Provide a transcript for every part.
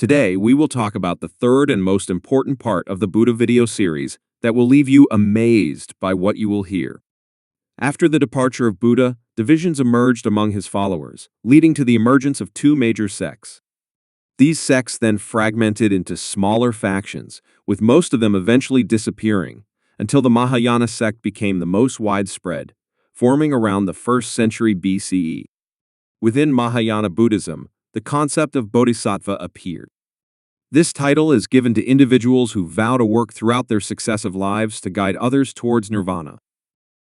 Today, we will talk about the third and most important part of the Buddha video series that will leave you amazed by what you will hear. After the departure of Buddha, divisions emerged among his followers, leading to the emergence of two major sects. These sects then fragmented into smaller factions, with most of them eventually disappearing, until the Mahayana sect became the most widespread, forming around the 1st century BCE. Within Mahayana Buddhism, the concept of bodhisattva appeared. This title is given to individuals who vow to work throughout their successive lives to guide others towards nirvana.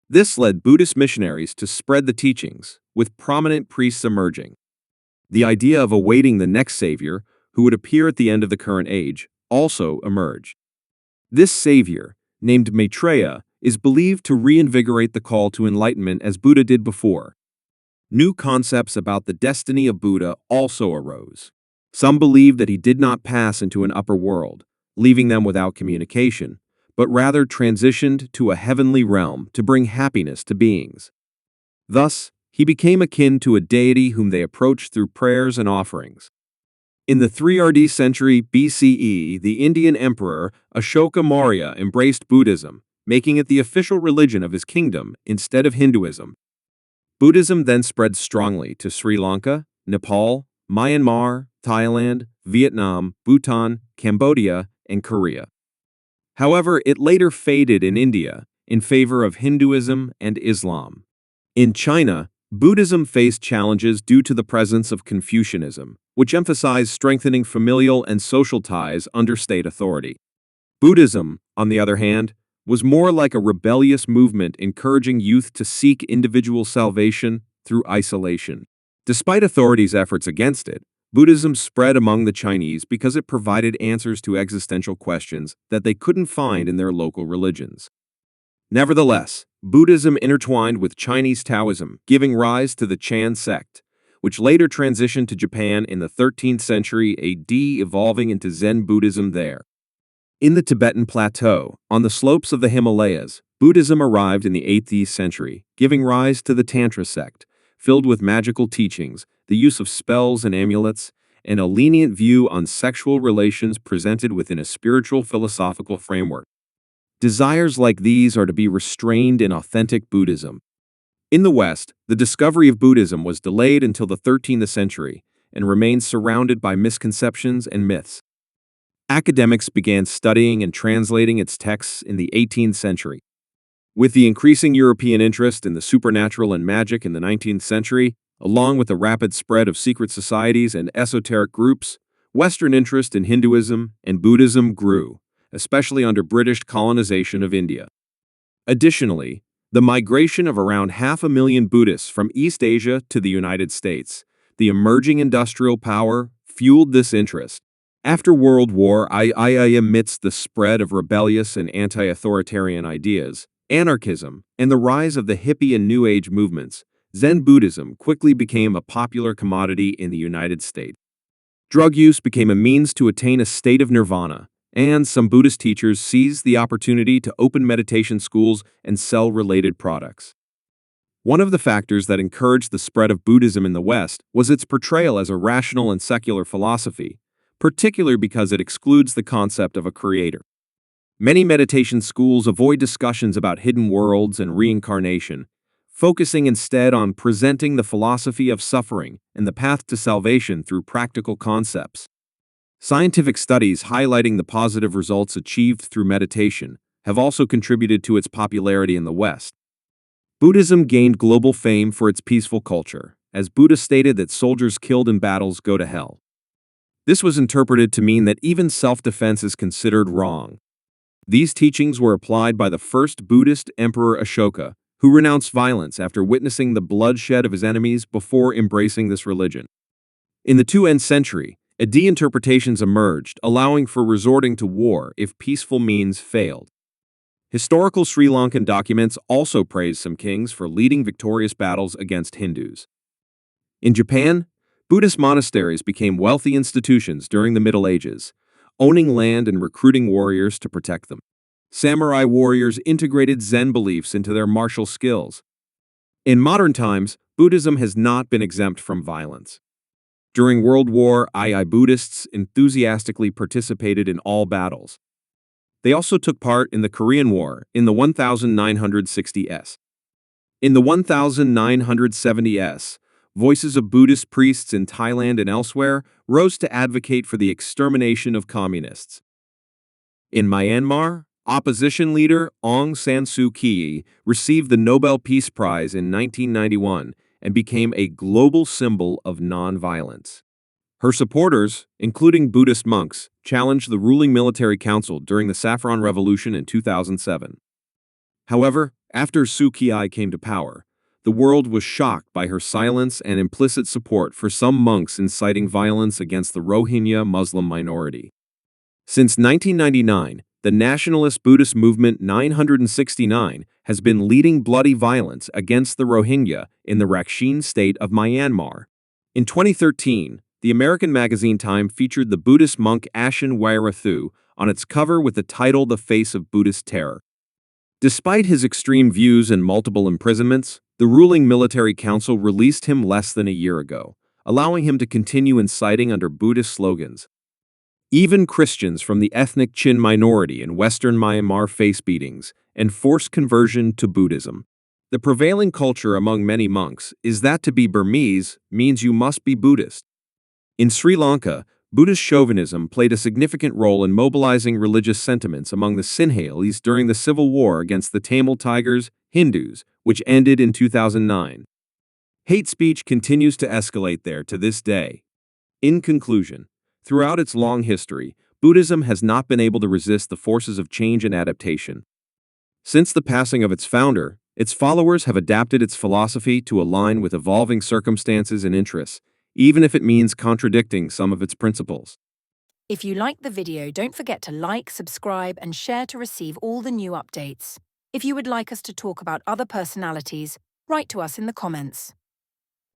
This led Buddhist missionaries to spread the teachings, with prominent priests emerging. The idea of awaiting the next savior, who would appear at the end of the current age, also emerged. This savior, named Maitreya, is believed to reinvigorate the call to enlightenment as Buddha did before. New concepts about the destiny of Buddha also arose. Some believed that he did not pass into an upper world, leaving them without communication, but rather transitioned to a heavenly realm to bring happiness to beings. Thus, he became akin to a deity whom they approached through prayers and offerings. In the 3rd century BCE, the Indian emperor Ashoka Maurya embraced Buddhism, making it the official religion of his kingdom instead of Hinduism. Buddhism then spread strongly to Sri Lanka, Nepal, Myanmar, Thailand, Vietnam, Bhutan, Cambodia, and Korea. However, it later faded in India in favor of Hinduism and Islam. In China, Buddhism faced challenges due to the presence of Confucianism, which emphasized strengthening familial and social ties under state authority. Buddhism, on the other hand, was more like a rebellious movement encouraging youth to seek individual salvation through isolation. Despite authorities' efforts against it, Buddhism spread among the Chinese because it provided answers to existential questions that they couldn't find in their local religions. Nevertheless, Buddhism intertwined with Chinese Taoism, giving rise to the Chan sect, which later transitioned to Japan in the 13th century AD, evolving into Zen Buddhism there. In the Tibetan Plateau, on the slopes of the Himalayas, Buddhism arrived in the 8th century, giving rise to the Tantra sect, filled with magical teachings, the use of spells and amulets, and a lenient view on sexual relations presented within a spiritual philosophical framework. Desires like these are to be restrained in authentic Buddhism. In the West, the discovery of Buddhism was delayed until the 13th century and remained surrounded by misconceptions and myths. Academics began studying and translating its texts in the 18th century. With the increasing European interest in the supernatural and magic in the 19th century, along with the rapid spread of secret societies and esoteric groups, Western interest in Hinduism and Buddhism grew, especially under British colonization of India. Additionally, the migration of around 500,000 Buddhists from East Asia to the United States, the emerging industrial power, fueled this interest. After World War II, amidst the spread of rebellious and anti-authoritarian ideas, anarchism, and the rise of the hippie and New Age movements, Zen Buddhism quickly became a popular commodity in the United States. Drug use became a means to attain a state of nirvana, and some Buddhist teachers seized the opportunity to open meditation schools and sell related products. One of the factors that encouraged the spread of Buddhism in the West was its portrayal as a rational and secular philosophy, particularly because it excludes the concept of a creator. Many meditation schools avoid discussions about hidden worlds and reincarnation, focusing instead on presenting the philosophy of suffering and the path to salvation through practical concepts. Scientific studies highlighting the positive results achieved through meditation have also contributed to its popularity in the West. Buddhism gained global fame for its peaceful culture, as Buddha stated that soldiers killed in battles go to hell. This was interpreted to mean that even self-defense is considered wrong. These teachings were applied by the first Buddhist emperor Ashoka, who renounced violence after witnessing the bloodshed of his enemies before embracing this religion. In the 2nd century, Adi interpretations emerged, allowing for resorting to war if peaceful means failed. Historical Sri Lankan documents also praise some kings for leading victorious battles against Hindus. In Japan, Buddhist monasteries became wealthy institutions during the Middle Ages, owning land and recruiting warriors to protect them. Samurai warriors integrated Zen beliefs into their martial skills. In modern times, Buddhism has not been exempt from violence. During World War II, Buddhists enthusiastically participated in all battles. They also took part in the Korean War in the 1960s. In the 1970s, voices of Buddhist priests in Thailand and elsewhere rose to advocate for the extermination of communists. In Myanmar, opposition leader Aung San Suu Kyi received the Nobel Peace Prize in 1991 and became a global symbol of nonviolence. Her supporters, including Buddhist monks, challenged the ruling military council during the Saffron Revolution in 2007. However, after Suu Kyi came to power, the world was shocked by her silence and implicit support for some monks inciting violence against the Rohingya Muslim minority. Since 1999, the nationalist Buddhist movement 969 has been leading bloody violence against the Rohingya in the Rakhine state of Myanmar. In 2013, the American magazine Time featured the Buddhist monk Ashin Wairathu on its cover with the title The Face of Buddhist Terror. Despite his extreme views and multiple imprisonments, the ruling military council released him less than a year ago, allowing him to continue inciting under Buddhist slogans. Even Christians from the ethnic Chin minority in western Myanmar face beatings and forced conversion to Buddhism. The prevailing culture among many monks is that to be Burmese means you must be Buddhist. In Sri Lanka, Buddhist chauvinism played a significant role in mobilizing religious sentiments among the Sinhalese during the civil war against the Tamil Tigers, Hindus, which ended in 2009. Hate speech continues to escalate there to this day. In conclusion, throughout its long history, Buddhism has not been able to resist the forces of change and adaptation. Since the passing of its founder, its followers have adapted its philosophy to align with evolving circumstances and interests, even if it means contradicting some of its principles. If you liked the video, don't forget to like, subscribe, and share to receive all the new updates. If you would like us to talk about other personalities, write to us in the comments.